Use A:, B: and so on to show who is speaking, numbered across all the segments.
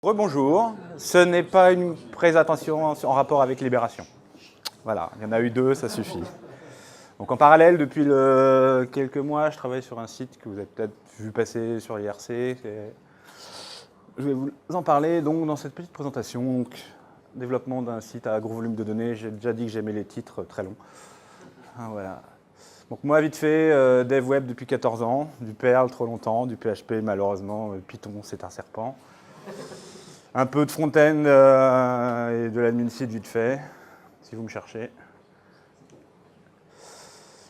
A: Rebonjour, ce n'est pas une présentation en rapport avec Libération. Voilà, il y en a eu deux, ça suffit. Donc en parallèle, depuis quelques mois, je travaille sur un site que vous avez peut-être vu passer sur IRC. Je vais vous en parler donc, dans cette petite présentation. Donc, développement d'un site à gros volume de données. J'ai déjà dit que j'aimais les titres très longs. Voilà. Donc moi, vite fait, dev web depuis 14 ans, du Perl trop longtemps, du PHP malheureusement, Python c'est un serpent. Un peu de front-end et de l'admin site vite fait, si vous me cherchez.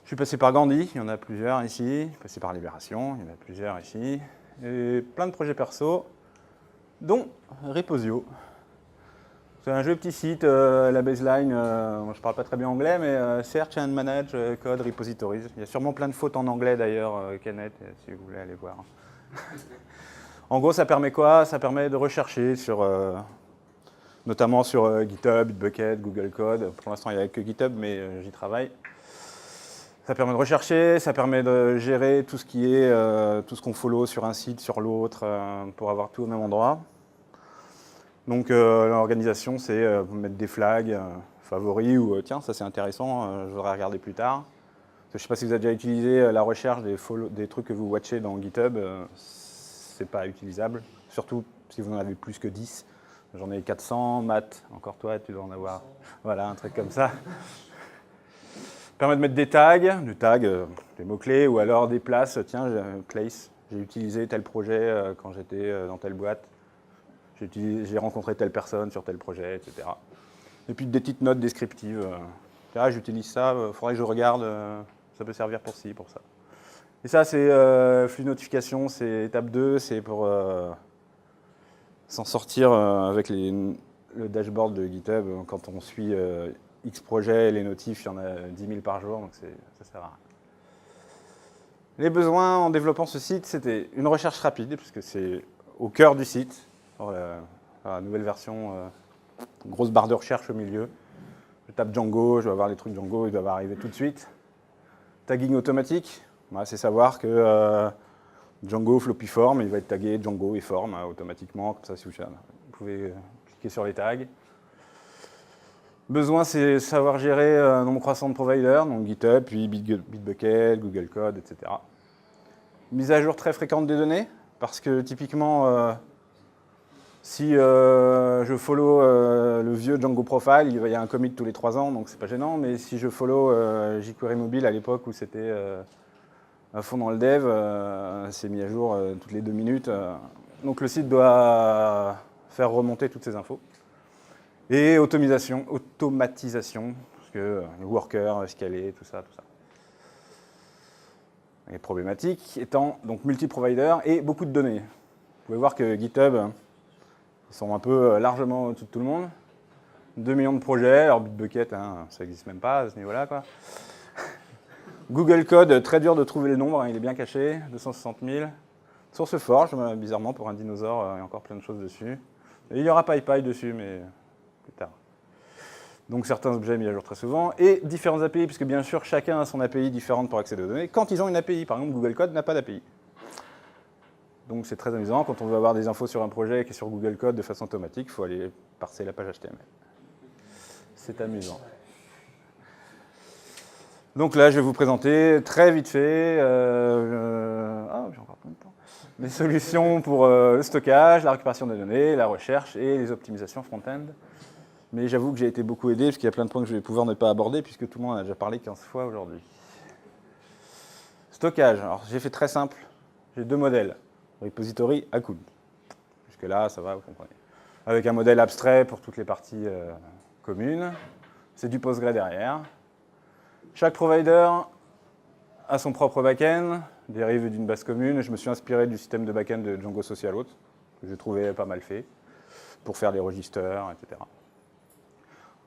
A: Je suis passé par Gandhi, il y en a plusieurs ici. Je suis passé par Libération, il y en a plusieurs ici. Et plein de projets perso, dont Reposio. C'est un joli petit site, la baseline, je ne parle pas très bien anglais, mais Search and Manage Code Repositories. Il y a sûrement plein de fautes en anglais d'ailleurs, Kenneth, si vous voulez aller voir. En gros, ça permet quoi? Ça permet de rechercher notamment sur GitHub, Bitbucket, Google Code. Pour l'instant, il n'y a que GitHub, mais j'y travaille. Ça permet de rechercher, ça permet de gérer tout ce qui est, tout ce qu'on follow sur un site, sur l'autre, pour avoir tout au même endroit. Donc l'organisation, c'est mettre des flags favoris ou tiens, ça c'est intéressant, je voudrais regarder plus tard. Je ne sais pas si vous avez déjà utilisé la recherche des trucs que vous watchez dans GitHub, c'est pas utilisable, surtout si vous en avez plus que 10. J'en ai 400, Matt, encore toi, tu dois en avoir. Voilà, un truc comme ça. Permet de mettre des tags, des mots-clés, ou alors des places. Tiens, place, j'ai utilisé tel projet quand j'étais dans telle boîte. J'ai rencontré telle personne sur tel projet, etc. Et puis des petites notes descriptives. Ah, j'utilise ça, il faudrait que je regarde, ça peut servir pour ci, pour ça. Et ça, c'est flux notification, c'est étape 2, c'est pour s'en sortir avec le dashboard de GitHub. Quand on suit X projets, les notifs, il y en a 10 000 par jour, donc ça sert à rien. Les besoins en développant ce site, c'était une recherche rapide, puisque c'est au cœur du site. La nouvelle version, grosse barre de recherche au milieu. Je tape Django, je vais avoir les trucs Django, ils doivent arriver tout de suite. Tagging automatique, c'est savoir que Django floppy form, il va être tagué Django et form automatiquement, comme ça si vous pouvez cliquer sur les tags. Besoin, c'est savoir gérer un nombre croissant de providers, donc GitHub, puis Bitbucket, Google Code, etc. Mise à jour très fréquente des données, parce que typiquement, si je follow le vieux Django Profile, il y a un commit tous les 3 ans, donc c'est pas gênant, mais si je follow jQuery Mobile à l'époque où c'était à fond dans le dev, c'est mis à jour toutes les 2 minutes. Donc le site doit faire remonter toutes ces infos. Et automatisation, parce que le worker, scaler, tout ça. Les problématiques étant donc multi-provider et beaucoup de données. Vous pouvez voir que GitHub, ils sont un peu largement au-dessus de tout le monde. 2 millions de projets, alors Bitbucket, ça n'existe même pas à ce niveau-là, quoi. Google Code, très dur de trouver le nombre, il est bien caché, 260 000. SourceForge, bizarrement, pour un dinosaure, il y a encore plein de choses dessus. Et il y aura PyPy dessus, mais plus tard. Donc certains objets mis à jour très souvent. Et différentes API, puisque bien sûr, chacun a son API différente pour accéder aux données. Quand ils ont une API, par exemple, Google Code n'a pas d'API. Donc c'est très amusant, quand on veut avoir des infos sur un projet qui est sur Google Code de façon automatique, il faut aller parser la page HTML. C'est amusant. Donc là, je vais vous présenter très vite fait j'ai encore plein de temps. Les solutions pour le stockage, la récupération des données, la recherche et les optimisations front-end. Mais j'avoue que j'ai été beaucoup aidé, parce qu'il y a plein de points que je vais pouvoir ne pas aborder, puisque tout le monde en a déjà parlé 15 fois aujourd'hui. Stockage, alors j'ai fait très simple. J'ai 2 modèles. Repository, Hakoon. Jusque-là, ça va, vous comprenez. Avec un modèle abstrait pour toutes les parties communes. C'est du Postgre derrière. Chaque provider a son propre back-end, dérive d'une base commune. Je me suis inspiré du système de back-end de Django Social Auth, que j'ai trouvé pas mal fait, pour faire des registers, etc.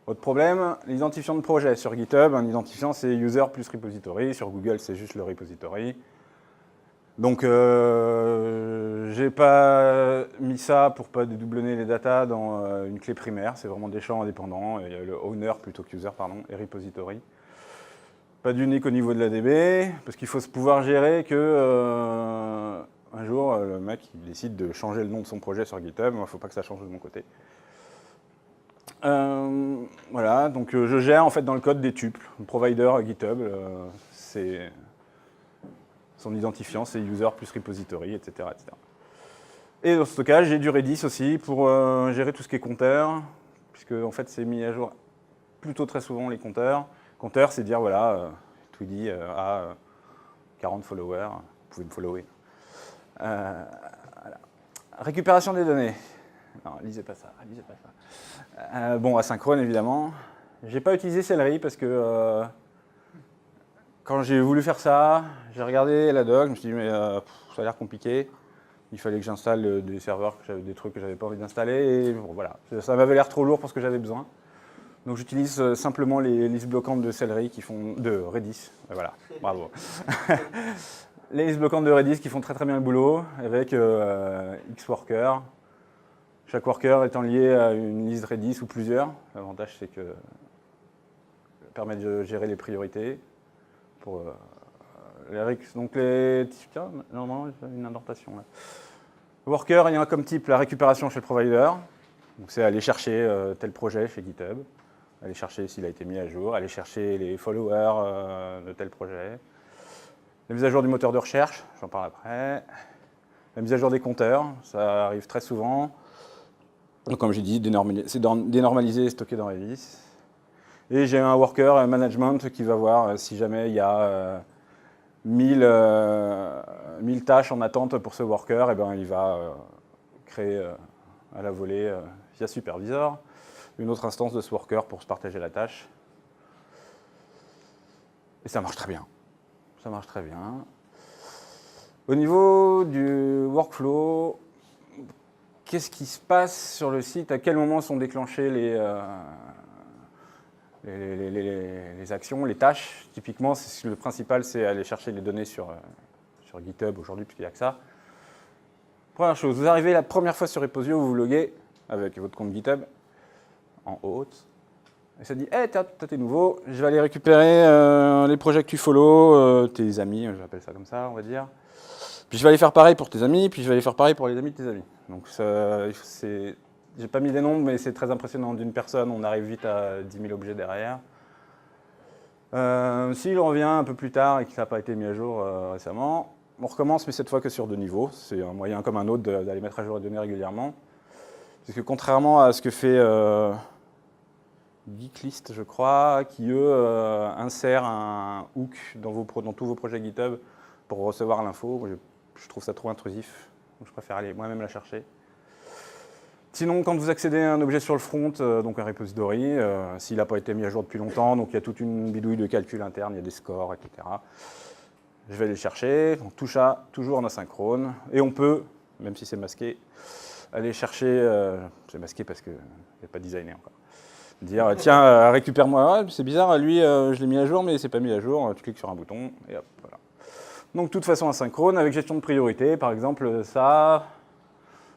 A: Autre problème, l'identifiant de projet. Sur GitHub, un identifiant, c'est user plus repository. Sur Google, c'est juste le repository. Donc, j'ai pas mis ça pour pas dédoublonner les datas dans une clé primaire. C'est vraiment des champs indépendants. Il y a le owner plutôt que user, pardon, et repository. Pas d'unique au niveau de la DB, parce qu'il faut pouvoir gérer que un jour, le mec il décide de changer le nom de son projet sur GitHub. Moi, il ne faut pas que ça change de mon côté. Voilà, donc je gère en fait dans le code des tuples. Le provider GitHub, c'est son identifiant, c'est user plus repository, etc., etc. Et dans le stockage, j'ai du Redis aussi pour gérer tout ce qui est compteur, puisque en fait c'est mis à jour plutôt très souvent les compteurs. Compteur, c'est dire voilà, Tweedy a 40 followers, vous pouvez me follower. Voilà. Récupération des données. Non, lisez pas ça, lisez pas ça. Bon, asynchrone évidemment. J'ai pas utilisé Celery parce que quand j'ai voulu faire ça, j'ai regardé la doc, je me suis dit mais ça a l'air compliqué. Il fallait que j'installe des serveurs, des trucs que j'avais pas envie d'installer. Et bon, voilà, ça m'avait l'air trop lourd pour ce que j'avais besoin. Donc j'utilise simplement les listes bloquantes de Celery qui font de Redis. Voilà, bravo. Les listes bloquantes de Redis qui font très très bien le boulot avec Xworker. Chaque worker étant lié à une liste Redis ou plusieurs. L'avantage c'est que ça permet de gérer les priorités. Pour donc tiens, normalement j'ai une indentation là. Worker ayant comme type la récupération chez le provider. Donc c'est aller chercher tel projet chez GitHub, aller chercher s'il a été mis à jour, aller chercher les followers de tel projet. La mise à jour du moteur de recherche, j'en parle après. La mise à jour des compteurs, ça arrive très souvent. Donc comme j'ai dit, c'est dénormalisé et stocké dans Redis. Et j'ai un worker management qui va voir si jamais il y a 1000 tâches en attente pour ce worker, et ben il va créer à la volée via Supervisor une autre instance de ce worker pour se partager la tâche. Et ça marche très bien. Ça marche très bien. Au niveau du workflow, qu'est-ce qui se passe sur le site? À quel moment sont déclenchées les actions, les tâches? Typiquement, le principal, c'est aller chercher les données sur GitHub aujourd'hui, puisqu'il n'y a que ça. Première chose, vous arrivez la première fois sur Reposio, vous vous loguez avec votre compte GitHub en haut. Et ça dit, hey, t'es nouveau, je vais aller récupérer les projets que tu follow, tes amis, j'appelle ça comme ça, on va dire. Puis je vais aller faire pareil pour tes amis, puis je vais aller faire pareil pour les amis de tes amis. Donc j'ai pas mis des nombres, mais c'est très impressionnant. D'une personne, on arrive vite à 10 000 objets derrière. S'il revient un peu plus tard et que ça n'a pas été mis à jour récemment, on recommence, mais cette fois que sur 2 niveaux. C'est un moyen comme un autre d'aller mettre à jour les données régulièrement. Parce que contrairement à ce que fait Geeklist, je crois, qui eux insèrent un hook dans tous vos projets GitHub pour recevoir l'info, je trouve ça trop intrusif. Donc je préfère aller moi-même la chercher. Sinon, quand vous accédez à un objet sur le front, donc un repository, s'il n'a pas été mis à jour depuis longtemps, donc il y a toute une bidouille de calcul interne, il y a des scores, etc. Je vais les chercher, donc tout ça toujours en asynchrone. Et on peut, même si c'est masqué, aller chercher, c'est masqué parce qu'il n'est pas designé encore, dire tiens, récupère-moi, c'est bizarre, lui je l'ai mis à jour, mais c'est pas mis à jour, tu cliques sur un bouton, et hop, voilà. Donc de toute façon asynchrone, avec gestion de priorité, par exemple ça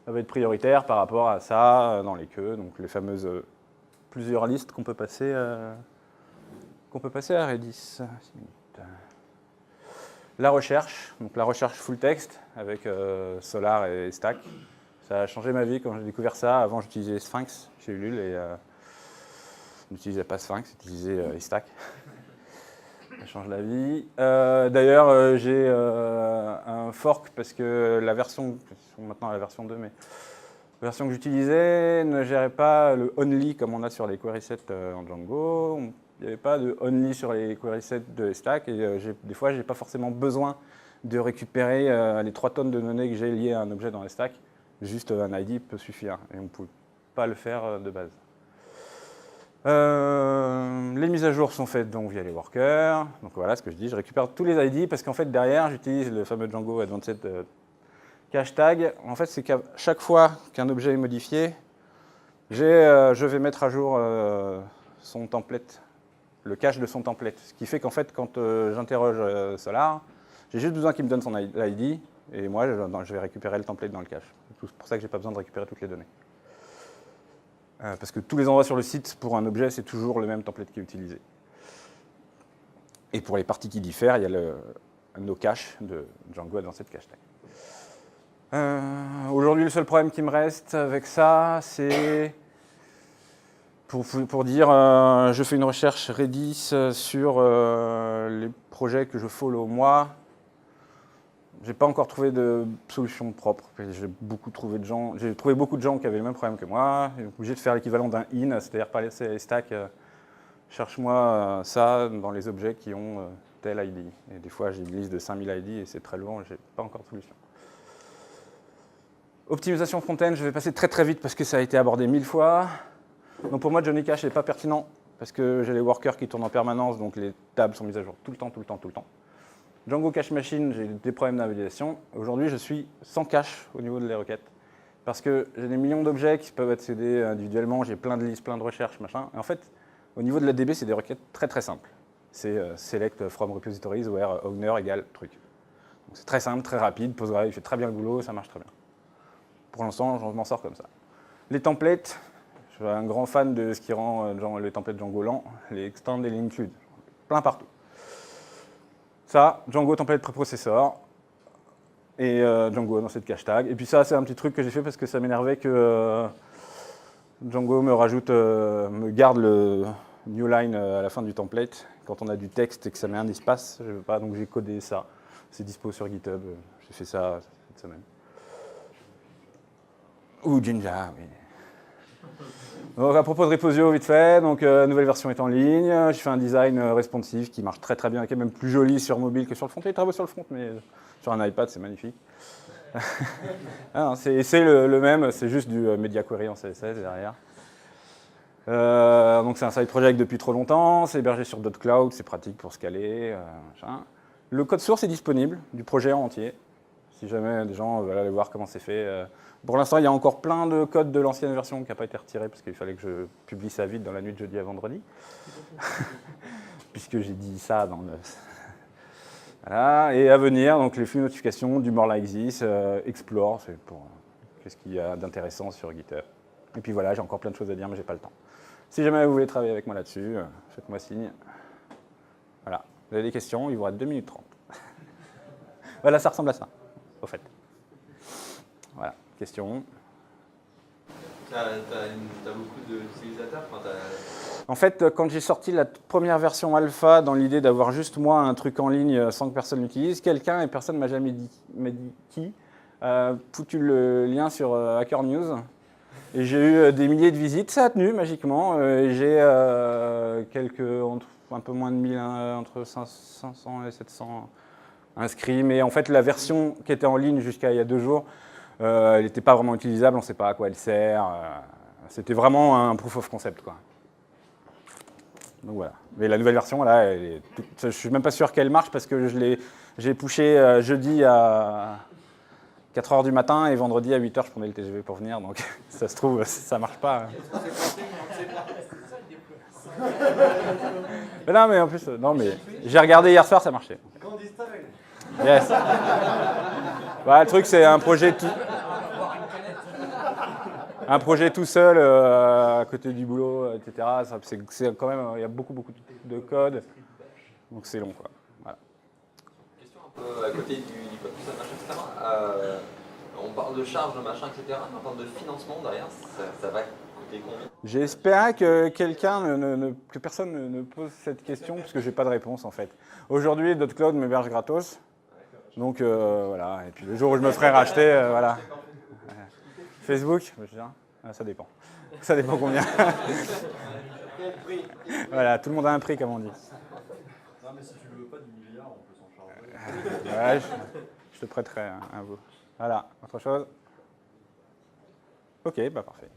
A: va être prioritaire par rapport à ça dans les queues, donc les fameuses plusieurs listes qu'on peut passer à Redis. La recherche, donc la recherche full text avec Solar et Stack. Ça a changé ma vie quand j'ai découvert ça. Avant j'utilisais Sphinx chez Ulule et je n'utilisais pas Sphinx, j'utilisais Stack. Ça change la vie. D'ailleurs, j'ai un fork parce que la version, maintenant la version 2, mais la version que j'utilisais ne gérait pas le only comme on a sur les query sets en Django. Il n'y avait pas de only sur les query sets de Stack et des fois, je n'ai pas forcément besoin de récupérer les 3 tonnes de données que j'ai liées à un objet dans Stack. Juste un ID peut suffire et on ne peut pas le faire de base. Les mises à jour sont faites donc via les workers. Donc voilà ce que je dis, je récupère tous les ID parce qu'en fait derrière j'utilise le fameux Django Advanced Cache Tag. En fait c'est qu'à chaque fois qu'un objet est modifié, je vais mettre à jour son template, le cache de son template. Ce qui fait qu'en fait quand j'interroge Solar, j'ai juste besoin qu'il me donne son ID et moi je vais récupérer le template dans le cache. C'est pour ça que je n'ai pas besoin de récupérer toutes les données. Parce que tous les endroits sur le site, pour un objet, c'est toujours le même template qui est utilisé. Et pour les parties qui diffèrent, il y a le nocache de Django Advanced Cache Tag. Aujourd'hui, le seul problème qui me reste avec ça, c'est pour dire, je fais une recherche Redis sur les projets que je follow moi. J'ai pas encore trouvé de solution propre. J'ai trouvé beaucoup de gens qui avaient le même problème que moi. J'ai obligé de faire l'équivalent d'un in, c'est-à-dire pas laisser les stacks. Cherche-moi ça dans les objets qui ont tel ID. Et des fois, j'ai une liste de 5000 ID et c'est très long et j'ai pas encore de solution. Optimisation front-end, je vais passer très très vite parce que ça a été abordé 1000 fois. Donc pour moi, Johnny Cash n'est pas pertinent parce que j'ai les workers qui tournent en permanence, donc les tables sont mises à jour tout le temps. Django Cache Machine, j'ai des problèmes d'invalidation. Aujourd'hui, je suis sans cache au niveau de les requêtes. Parce que j'ai des millions d'objets qui peuvent accéder individuellement, j'ai plein de listes, plein de recherches, machin. Et en fait, au niveau de la DB, c'est des requêtes très très simples. C'est select from repositories where owner égale truc. Donc c'est très simple, très rapide, Postgre, il fait très bien le boulot, ça marche très bien. Pour l'instant, je m'en sors comme ça. Les templates, je suis un grand fan de ce qui rend les templates Django lents, les extend et les include. Plein partout. Ça, Django template préprocesseur et Django dans cette cache tag. Et puis ça, c'est un petit truc que j'ai fait parce que ça m'énervait que Django me garde le new line à la fin du template quand on a du texte et que ça met un espace. Je veux pas, donc j'ai codé ça. C'est dispo sur GitHub. J'ai fait ça cette semaine. Ou Jinja, oui. Donc, à propos de Reposio, vite fait, donc nouvelle version est en ligne. Je fais un design responsive qui marche très très bien, qui est même plus joli sur mobile que sur le front. Il est très beau sur le front, mais sur un iPad, c'est magnifique. C'est le même, c'est juste du Media Query en CSS derrière. Donc c'est un side project depuis trop longtemps, c'est hébergé sur .cloud, c'est pratique pour scaler. Le code source est disponible, du projet en entier. Si jamais des gens veulent aller voir comment c'est fait. Pour l'instant, il y a encore plein de codes de l'ancienne version qui n'a pas été retiré parce qu'il fallait que je publie ça vite dans la nuit de jeudi à vendredi. Puisque j'ai dit ça dans le... Voilà. Et à venir, donc les flux de notification, du more like this, explore, c'est pour qu'est-ce qu'il y a d'intéressant sur GitHub. Et puis voilà, j'ai encore plein de choses à dire, mais j'ai pas le temps. Si jamais vous voulez travailler avec moi là-dessus, faites-moi signe. Voilà. Vous avez des questions, il vous reste 2 minutes 30. Voilà, ça ressemble à ça, au fait. Voilà, question.
B: Tu as beaucoup d'utilisateurs
A: En fait, quand j'ai sorti la première version alpha, dans l'idée d'avoir juste moi un truc en ligne sans que personne l'utilise, quelqu'un, et personne ne m'a jamais dit qui, a foutu le lien sur Hacker News. Et j'ai eu des milliers de visites, ça a tenu magiquement. J'ai un peu moins de 1000, entre 500 et 700 inscrits. Mais en fait, la version qui était en ligne jusqu'à il y a 2 jours, elle n'était pas vraiment utilisable, on ne sait pas à quoi elle sert. C'était vraiment un proof of concept, quoi. Donc voilà. Mais la nouvelle version, là, je ne suis même pas sûr qu'elle marche parce que j'ai pushé jeudi à 4h du matin et vendredi à 8h, je prenais le TGV pour venir. Donc ça se trouve, ça ne marche pas. Mais non, mais en plus, mais j'ai regardé hier soir, ça marchait. Yes. Bah, le truc, c'est un projet tout seul, à côté du boulot, etc. C'est quand même, il y a beaucoup de code, donc c'est long, quoi. Voilà.
B: Question un peu à côté du code, etc. On parle de charge, de machin, etc. Mais en termes de financement derrière, ça va coûter combien?
A: J'espère que que personne ne pose cette question, parce que j'ai pas de réponse, en fait. Aujourd'hui, .cloud m'héberge gratos. Donc voilà, et puis le jour où je me ferai racheter, voilà. Facebook, je veux dire, ça dépend. Ça dépend combien. Voilà, tout le monde a un prix, comme on dit.
C: Non, mais si tu ne veux pas 10 milliards, on peut s'en charger.
A: Ouais, je te prêterai un bout. Voilà, autre chose? Ok, bah parfait.